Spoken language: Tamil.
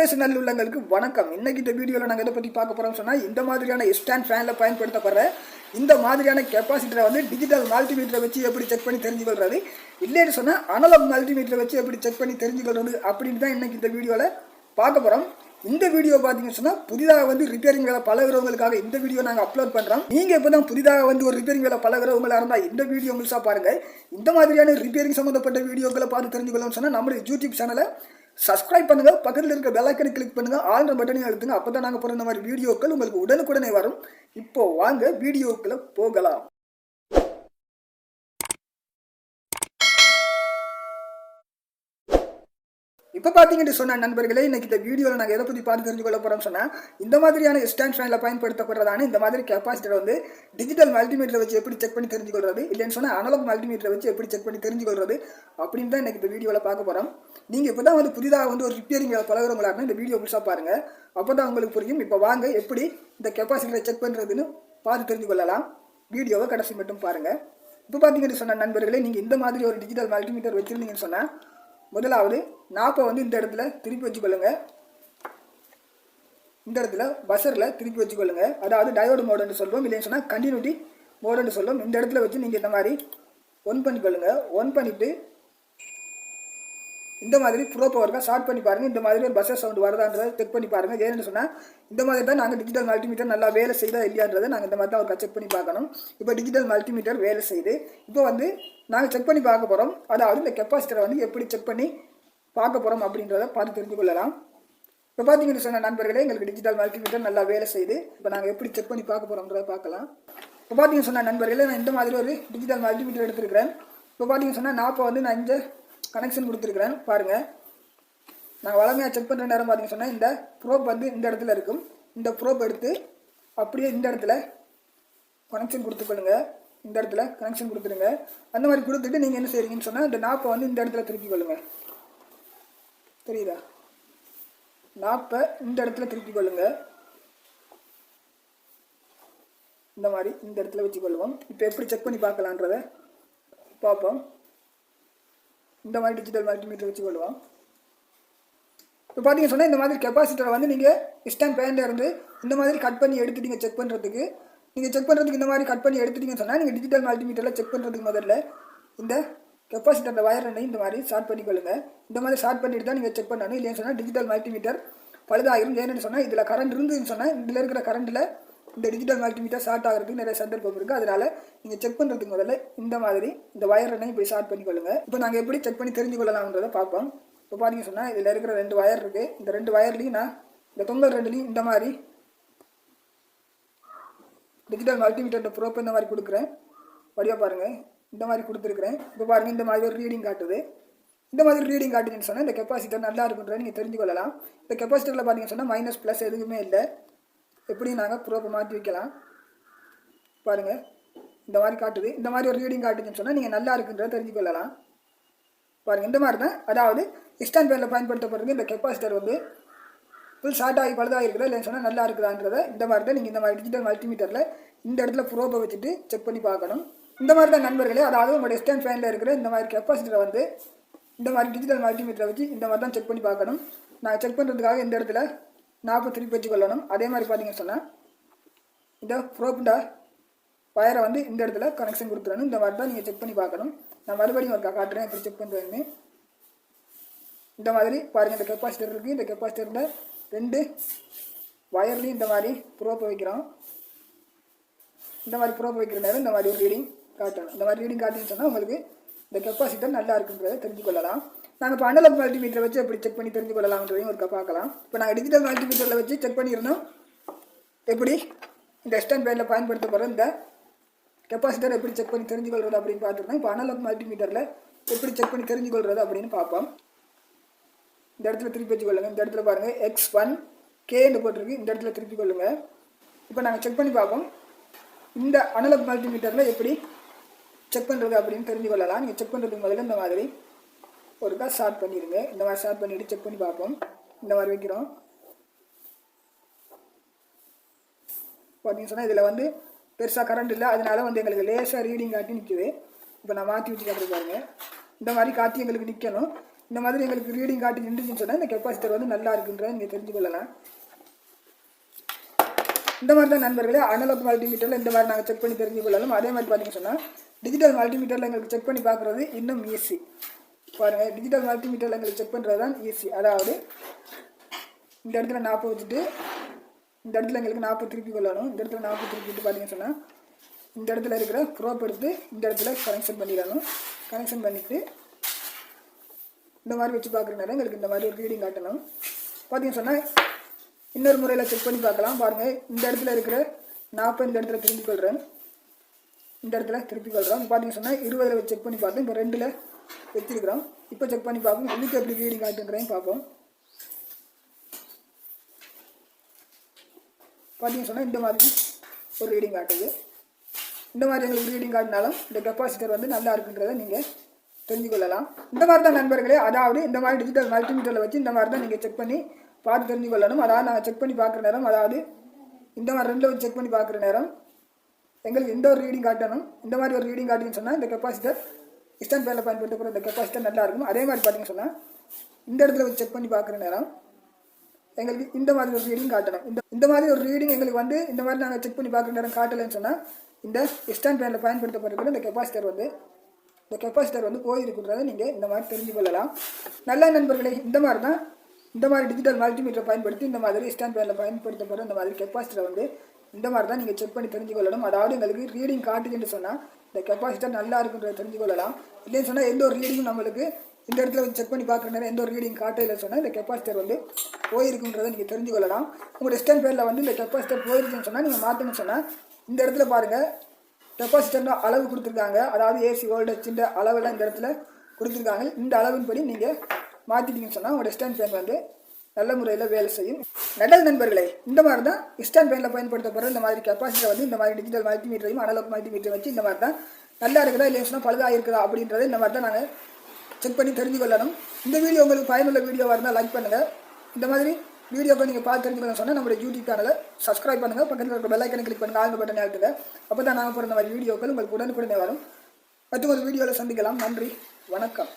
பேசு நல்லுள்ளங்களுக்கு வணக்கம். இன்னைக்கு இந்த வீடியோவில் நாங்கள் எதை பற்றி பார்க்க போகிறோம்னு சொன்னால், இந்த மாதிரியான ஸ்டாண்ட் ஃபேனில் பயன்படுத்தப்படுற இந்த மாதிரியான கெப்பாசிட்டரை வந்து டிஜிட்டல் மல்டிமீட்டரை வச்சு எப்படி செக் பண்ணி தெரிஞ்சுக்கொள்றது, இல்லைன்னு சொன்னால் அனலாக் மல்டிமீட்டரை வச்சு எப்படி செக் பண்ணி தெரிஞ்சுக்கொள்றது அப்படின்னு தான் இன்னைக்கு இந்த வீடியோவில் பார்க்க போகிறோம். இந்த வீடியோ பார்த்தீங்கன்னு சொன்னால் புதிதாக வந்து ரிப்பேரிங் வேலை பழகிறவங்களுக்காக இந்த வீடியோ நாங்கள் அப்லோட் பண்ணுறோம். நீங்கள் இப்போ தான் புதிதாக வந்து ஒரு ரிப்பேரிங் வேலை பழகிறவங்களாக இருந்தால் இந்த வீடியோ முழுசாக பாருங்கள். இந்த மாதிரியான ரிப்பேரிங் சம்மந்தப்பட்ட வீடியோக்களை பார்த்து தெரிஞ்சுக்கணும்னு சொன்னால் நம்மளுடைய யூடியூப் சேனலை சப்ஸ்கிரைப் பண்ணுங்கள், பக்கத்தில் இருக்க பெல் ஐக்கனை கிளிக் பண்ணுங்கள், ஆல்ற பட்டனையும் அழுத்துங்க. அப்போ தான் நாங்கள் போகிற இந்த மாதிரி வீடியோக்கள் உங்களுக்கு உடனுக்குடனே வரும். இப்போ வாங்க வீடியோக்களை போகலாம். இப்போ பார்த்தீங்கன்னு சொன்ன நண்பர்களே, இன்னைக்கு இந்த வீடியோவில் நாங்கள் எதை பற்றி பார்த்து தெரிஞ்சுக்கொள்ள போகிறோம்னு சொன்னால், இந்த மாதிரியான ஸ்டாண்ட் ஃபேனில் பயன்படுத்தப்படுறதான இந்த மாதிரி கெப்பாசிட்டர் வந்து டிஜிட்டல் மல்டிமீட்டரை வச்சு எப்படி செக் பண்ணி தெரிஞ்சுக்கொள்றது, இல்லைன்னு சொன்னால் அனலாக் மல்டிமீட்டரை வச்சு எப்படி செக் பண்ணி தெரிஞ்சுக்கொள்றது அப்படின்னு தான் இன்னைக்கு இந்த வீடியோவில் பார்க்க போகிறோம். நீங்கள் இப்போ தான் வந்து புதிதாக வந்து ஒரு ரிப்பேரிங் பழகிறவங்களா இருந்தால் இந்த வீடியோ முழுசாக பாருங்கள். அப்போ தான் உங்களுக்கு புரியும். இப்போ வாங்க எப்படி இந்த கெப்பாசிட்டரை செக் பண்ணுறதுன்னு பார்த்து தெரிஞ்சுக்கொள்ளலாம். வீடியோவை கடைசி மட்டும் பாருங்கள். இப்போ பார்த்தீங்கன்னு சொன்ன நண்பர்களே, நீங்கள் இந்த மாதிரி ஒரு டிஜிட்டல் மல்டிமீட்டர் வச்சுருந்தீங்கன்னு சொன்னால், முதலாவது நாப்பை வந்து இந்த இடத்துல திருப்பி வச்சுக்கொள்ளுங்க. இந்த இடத்துல பஸரில் திருப்பி வச்சுக்கொள்ளுங்க. அதாவது டயோடு மோடுன்னு சொல்லுவோம், இல்லைன்னு சொன்னால் கண்டினியூட்டி மோடுன்னு சொல்லுவோம். இந்த இடத்துல வச்சு நீங்கள் இந்த மாதிரி ஒன் பண்ணிக்கொள்ளுங்க. ஒன் பண்ணிவிட்டு இந்த மாதிரி ப்ரோப்பை ஒர்க்காக ஷார்ட் பண்ணி பாருங்கள். இந்த மாதிரி ஒரு பஸ்ஸர் சவுண்டு வருதான்றதை செக் பண்ணி பாருங்கள். ஏன்னு சொன்னால் இந்த மாதிரி தான் நாங்கள் டிஜிட்டல் மல்டிமீட்டர் நல்லா வேலை செய்தா இல்லையான்றதை நாங்கள் இந்த மாதிரி தான் ஒர்க்காக செக் பண்ணி பார்க்கணும். இப்போ டிஜிட்டல் மல்டிமீட்டர் வேலை செய்து இப்போ வந்து நாங்கள் செக் பண்ணி பார்க்க போகிறோம். அதாவது இந்த கெப்பாசிட்டரை வந்து எப்படி செக் பண்ணி பார்க்க போகிறோம் அப்படின்றத பார்த்து தெரிஞ்சு கொள்ளலாம். இப்போ பார்த்தீங்கன்னு சொன்ன நண்பர்களே, எங்களுக்கு டிஜிட்டல் மல்டிமீட்டர் நல்லா வேலை செய்து இப்போ நாங்கள் எப்படி செக் பண்ணி பார்க்க போகிறோம்ன்றதை பார்க்கலாம். இப்போ பார்த்தீங்கன்னு சொன்ன நண்பர்களே, நான் இந்த மாதிரி ஒரு டிஜிட்டல் மல்டிமீட்டர் எடுத்துருக்கிறேன். இப்போ பார்த்தீங்கன்னு சொன்னால் நாப்பை வந்து நான் இந்த கனெக்ஷன் கொடுத்துருக்குறேன் பாருங்கள். நான் வளமையாக செக் பண்ணுற நேரம் பார்த்தீங்கன்னு சொன்னால் இந்த ப்ரோப் வந்து இந்த இடத்துல இருக்கும். இந்த ப்ரோப் எடுத்து அப்படியே இந்த இடத்துல கனெக்ஷன் கொடுத்துக்கொள்ளுங்க. இந்த இடத்துல கனெக்ஷன் கொடுத்துருங்க. அந்த மாதிரி கொடுத்துட்டு நீங்கள் என்ன செய்கிறீங்கன்னு சொன்னால் இந்த நாப்பை வந்து இந்த இடத்துல திருப்பி கொள்ளுங்க. தெரியுதா? நாப்பை இந்த இடத்துல திருப்பி கொள்ளுங்க. இந்த மாதிரி இந்த இடத்துல வச்சு கொள்ளுவோம். இப்போ எப்படி செக் பண்ணி பார்க்கலான்றதை பார்ப்போம். இந்த மாதிரி டிஜிட்டல் மல்டிமீட்டர் வச்சு கொள்ளுவோம். இப்போ பார்த்தீங்கன்னு சொன்னால் இந்த மாதிரி கெப்பாசிட்டரை வந்து நீங்கள் ஸ்டாண்ட் ஃபேனில் இருந்து இந்த மாதிரி கட் பண்ணி எடுத்துட்டீங்க செக் பண்ணுறதுக்கு. நீங்கள் செக் பண்ணுறதுக்கு இந்த மாதிரி கட் பண்ணி எடுத்துட்டீங்கன்னு சொன்னால் நீங்கள் டிஜிட்டல் மல்டிமீட்டரில் செக் பண்ணுறதுக்கு முதல்ல இந்த கெப்பாசிட்டர் வயர் ரெண்டையும் இந்த மாதிரி ஷார்ட் பண்ணிக்கொள்ளுங்க. இந்த மாதிரி ஷார்ட் பண்ணிட்டு தான் நீங்கள் செக் பண்ணணும். இல்லைன்னு சொன்னால் டிஜிட்டல் மல்டிமீட்டர் பழுதாகிரும். ஏன்னு சொன்னால் இதில் கரண்ட் இருந்துன்னு சொன்னால் இதில் இருக்கிற கரண்ட்டில் இந்த டிஜிட்டல் மல்டிமீட்டர் ஷார்ட் ஆகிறதுக்கு நிறைய சந்தர்ப்பம் இருக்குது. அதனால் நீங்கள் செக் பண்ணுறதுக்கு முதல்ல இந்த மாதிரி இந்த வயர் ரெண்டையும் இப்படி ஷார்ட் பண்ணிக்கொள்ளுங்க. இப்போ நாங்கள் எப்படி செக் பண்ணி தெரிஞ்சு கொள்ளலாம்ன்றதை பார்ப்போம். இப்போ பார்த்தீங்கன்னு சொன்னால் இதில் இருக்கிற 2 வயர் இருக்குது. இந்த 2 வயர்லையும் நான் இந்த தொங்கல் 2லையும் இந்த மாதிரி டிஜிட்டல் மல்டிமீட்டர் ப்ரோப் இந்த மாதிரி கொடுக்குறேன். வழியாக பாருங்கள், இந்த மாதிரி கொடுத்துருக்குறேன். இப்போ பாருங்கள், இந்த மாதிரி ஒரு ரீடிங் காட்டுது. இந்த மாதிரி ரீடிங் காட்டுதுன்னு சொன்னால் இந்த கெப்பாசிட்டர் நல்லா இருக்குன்றதை நீங்கள் தெரிஞ்சு கொள்ளலாம். இந்த கெப்பாசிட்டரில் பார்த்தீங்கன்னு சொன்னால் மைனஸ் ப்ளஸ் எதுவுமே இல்லை. எப்படி நாங்கள் ப்ரோப்பை மாற்றி வைக்கலாம் பாருங்கள். இந்த மாதிரி காட்டுது. இந்த மாதிரி ஒரு ரீடிங் காட்டுதுன்னு சொன்னால் நீங்கள் நல்லா இருக்குன்றதை தெரிஞ்சு கொள்ளலாம். பாருங்கள், இந்த மாதிரி தான். அதாவது ஸ்டாண்ட் ஃபேனில் பயன்படுத்தப்படுறது இந்த கெப்பாசிட்டர் வந்து ஃபுல் ஷார்ட் ஆகி பழுதாக இருக்குதா இல்லைன்னு சொன்னால் நல்லா இருக்குதான்றதை இந்த மாதிரி தான் நீங்கள் இந்த மாதிரி டிஜிட்டல் மல்டிமீட்டரில் இந்த இடத்துல ப்ரோப்பை வச்சுட்டு செக் பண்ணி பார்க்கணும். இந்த மாதிரி தான் நண்பர்களே, அதாவது உங்களுடைய ஸ்டாண்ட் ஃபேனில் இருக்கிற இந்த மாதிரி கெப்பாசிட்டரை வந்து இந்த மாதிரி டிஜிட்டல் மல்டிமீட்டரை வச்சு இந்த மாதிரி தான் செக் பண்ணி பார்க்கணும். நான் செக் பண்ணுறதுக்காக இந்த இடத்துல நாப்பை திருப்பி வச்சு கொள்ளணும். அதே மாதிரி பார்த்தீங்கன்னு சொன்னால் இந்த ப்ரோப்ட வயரை வந்து இந்த இடத்துல கனெக்ஷன் கொடுத்துடணும். இந்த மாதிரி தான் நீங்கள் செக் பண்ணி பார்க்கணும். நான் மறுபடியும் ஒரு காட்டுறேன் எப்படி செக் பண்ணுறேன்னு. இந்த மாதிரி பாருங்கள், இந்த கெப்பாசிட்டர் இருக்குது. இந்த கெப்பாசிட்டரில் 2 வயர்லையும் இந்த மாதிரி ப்ரோப்பை வைக்கிறோம். இந்த மாதிரி ப்ரோப்பை வைக்கிற நேரம் இந்த மாதிரி ஒரு ரீடிங் காட்டணும். இந்த மாதிரி ரீடிங் காட்டின்னு சொன்னால் உங்களுக்கு இந்த கெப்பாசிட்டர் நல்லா இருக்குன்றதை தெரிஞ்சு கொள்ளலாம். நாங்கள் இப்போ அனலாக் மல்டிமீட்டரை வச்சு எப்படி செக் பண்ணி தெரிஞ்சு கொள்ளலாம்ன்றதையும் ஒரு பார்க்கலாம். இப்போ நாங்கள் டிஜிட்டல் மல்டிமீட்டரில் வச்சு செக் பண்ணியிருந்தோம். எப்படி இந்த ஸ்டாண்ட் ஃபேனில் பயன்படுத்தப்படுற இந்த கெப்பாசிட்டர் எப்படி செக் பண்ணி தெரிஞ்சு கொள்வது அப்படின்னு பார்த்துருந்தோம். இப்போ அனலாக் மல்டிமீட்டரில் எப்படி செக் பண்ணி தெரிஞ்சு கொள்வது அப்படின்னு பார்ப்போம். இந்த இடத்துல திருப்பி வச்சு கொள்ளுங்கள். இந்த இடத்துல பாருங்கள் X1 Kன்னு போட்டிருக்கு. இந்த இடத்துல திருப்பி கொள்ளுங்கள். இப்போ நாங்கள் செக் பண்ணி பார்ப்போம் இந்த அனலாக் மல்டிமீட்டரில் எப்படி செக் பண்ணுறது அப்படின்னு தெரிஞ்சு கொள்ளலாம். நீங்கள் செக் பண்ணுறதுக்கு முதல்ல இந்த மாதிரி ஒருக்கா ஷார்ட் பண்ணிடுங்க. இந்த மாதிரி ஷார்ட் பண்ணிவிட்டு செக் பண்ணி பார்ப்போம். இந்த மாதிரி வைக்கிறோம். பார்த்தீங்கன்னு சொன்னால் இதில் வந்து பெருசாக கரண்ட் இல்லை. அதனால வந்து எங்களுக்கு லேசாக ரீடிங் காட்டி நிற்குது. இப்போ நான் மாற்றி வச்சு காட்டுறது பாருங்கள். இந்த மாதிரி காட்டி எங்களுக்கு நிற்கணும். இந்த மாதிரி எங்களுக்கு ரீடிங் காட்டி நின்றுச்சுன்னு சொன்னால் இந்த கெப்பாசிட்டர் வந்து நல்லா இருக்குன்றதை நீங்கள் தெரிஞ்சுக்கொள்ளலாம். இந்த மாதிரி தான் நண்பர்களே அனலாக் மல்டிமீட்டரில் இந்த மாதிரி நாங்கள் செக் பண்ணி தெரிஞ்சுக்கொள்ளலாம். அதே மாதிரி பார்த்தீங்கன்னு சொன்னால் டிஜிட்டல் மல்டிமீட்டரில் எங்களுக்கு செக் பண்ணி பார்க்குறது இன்னும் ஈஸி. பாருங்கள், டிஜிட்டல் மல்டிமீட்டரில் எங்களுக்கு செக் பண்ணுறது தான் ஈஸி. அதாவது இந்த இடத்துல 40 வச்சுட்டு இந்த இடத்துல எங்களுக்கு 40 திருப்பி கொள்ளணும். இந்த இடத்துல 40 திருப்பிட்டு பார்த்தீங்கன்னு சொன்னால் இந்த இடத்துல இருக்கிற ப்ரோப் எடுத்து இந்த இடத்துல கனெக்ஷன் பண்ணிடணும். கனெக்ஷன் பண்ணிவிட்டு இந்த மாதிரி வச்சு பார்க்குறதுனால எங்களுக்கு இந்த மாதிரி ஒரு ரீடிங் காட்டணும். பார்த்தீங்கன்னு சொன்னால் இன்னொரு முறையில் செக் பண்ணி பார்க்கலாம். பாருங்கள், இந்த இடத்துல இருக்கிற 40 இந்த இடத்துல திருப்பி கொள்கிறேன். இந்த இடத்துல திருப்பி கொள்கிறோம். பார்த்தீங்கன்னு சொன்னால் 20 வச்சு செக் பண்ணி பார்த்தோம். இப்போ 2ல் வச்சுருக்கிறோம். இப்போ செக் பண்ணி பார்ப்போம் இதுக்கு எப்படி ரீடிங் காட்டுன்றதையும் பார்ப்போம். பார்த்தீங்கன்னு சொன்னால் இந்த மாதிரி ஒரு ரீடிங் காட்டுது. இந்த மாதிரி எங்களுக்கு ரீடிங் காட்டினாலும் இந்த கெப்பாசிட்டர் வந்து நல்லா இருக்குன்றதை நீங்கள் தெரிஞ்சுக்கொள்ளலாம். இந்த மாதிரி தான் நண்பர்களே, அதாவது இந்த மாதிரி டிஜிட்டல் மல்டிமீட்டரில் வச்சு இந்த மாதிரி தான் நீங்கள் செக் பண்ணி பார்த்து தெரிஞ்சுக்கொள்ளணும். அதாவது நாங்கள் செக் பண்ணி பார்க்குற நேரம், அதாவது இந்த மாதிரி 2 வச்சு செக் பண்ணி பார்க்குற நேரம் எங்களுக்கு இந்த ஒரு ரீடிங் காட்டணும். இந்த மாதிரி ஒரு ரீடிங் காட்டின்னு சொன்னால் இந்த கெப்பாசிட்டர் இஸ்டாண்ட் பேனில் பயன்படுத்தக்கூடிய இந்த கெப்பாசிட்டர் நல்லா இருக்கும். அதே மாதிரி பார்த்தீங்கன்னு சொன்னால் இந்த இடத்துல வச்சு செக் பண்ணி பார்க்குற நேரம் எங்களுக்கு இந்த மாதிரி ஒரு ரீடிங் காட்டணும். இந்த மாதிரி ஒரு ரீடிங் எங்களுக்கு வந்து இந்த மாதிரி நாங்கள் செக் பண்ணி பார்க்குற நேரம் காட்டலைன்னு சொன்னால் இந்த இஸ்டாண்ட் பேனில் பயன்படுத்தப்பட்டிருக்கிற இந்த கெப்பாசிட்டர் வந்து போயிருக்குன்றதை நீங்கள் இந்த மாதிரி தெரிஞ்சுக்கொள்ளலாம். நல்ல நண்பர்களே, இந்த மாதிரி டிஜிட்டல் மல்டிமீட்டரை பயன்படுத்தி இந்த மாதிரி இஸ்டாண்ட் பேனில் பயன்படுத்தப்படுற இந்த மாதிரி கெப்பாசிட்டரை வந்து இந்த மாதிரி தான் நீங்கள் செக் பண்ணி தெரிஞ்சுக்கொள்ளணும். அதாவது எங்களுக்கு ரீடிங் காட்டுதுன்னு சொன்னால் இந்த கெப்பாசிட்டர் நல்லா இருக்குன்றதை தெரிஞ்சுக்கொள்ளலாம். இல்லைன்னு சொன்னால் எந்த ஒரு ரீடிங்கும் நம்மளுக்கு இந்த இடத்துல வந்து செக் பண்ணி பார்க்குற நேரம் எந்த ஒரு ரீடிங் காட்டையில் சொன்னால் இந்த கெப்பாசிட்டர் வந்து போயிருக்குன்றதை நீங்கள் தெரிஞ்சுக்கொள்ளலாம். உங்களோட இஸ்டாண்ட் பேனில் வந்து இந்த கெப்பாசிட்டர் போயிருக்குன்னு சொன்னால் நீங்கள் மாற்றணும்னு சொன்னால் இந்த இடத்துல பாருங்கள் கெப்பாசிட்டர்னு அளவு கொடுத்துருக்காங்க. அதாவது ஏசி வோல்டேஜின்ற அளவெல்லாம் இந்த இடத்துல கொடுத்துருக்காங்க. இந்த அளவின்படி நீங்கள் மாற்றிட்டீங்கன்னு சொன்னால் உங்களோட ஸ்டாண்ட் ஃபேன் வந்து நல்ல முறையில் வேலை செய்யும். நல்லது நண்பர்களே, இந்த மாதிரி தான் ஸ்டாண்ட் ஃபேனில் பயன்படுத்தப்படுற இந்த மாதிரி கெப்பாசிட்டர் வந்து இந்த மாதிரி டிஜிட்டல் மல்டிமீட்டரையும் அனலாக் மல்டிமீட்டரையும் வச்சு இந்த மாதிரி தான் நல்லா இருக்குதா இல்லைன்னு சொன்னால் பழுதாக இருக்குதா அப்படின்றத இந்த மாதிரி தான் நாங்கள் செக் பண்ணி தெரிஞ்சுக்கொள்ளணும். இந்த வீடியோ உங்களுக்கு பயனுள்ள வீடியோவாக இருந்தால் லைக் பண்ணுங்கள். இந்த மாதிரி வீடியோக்கள் நீங்கள் பார்த்து தெரிஞ்சுக்கணும்னு சொன்னால் நம்மளுடைய யூடியூப் சேனலை சப்ஸ்கிரைப் பண்ணுங்கள். பக்கத்தில் இருக்கிற பெல் ஐக்கனை கிளிக் பண்ணுங்கள். ஆல் பட்டனை அழுத்துங்க. அப்போ தான் நாங்கள் போகிற இந்த மாதிரி வீடியோக்கள் உங்களுக்கு உடனுக்குடனே வரும். மற்றும் ஒரு வீடியோவில் சந்திக்கலாம். நன்றி, வணக்கம்.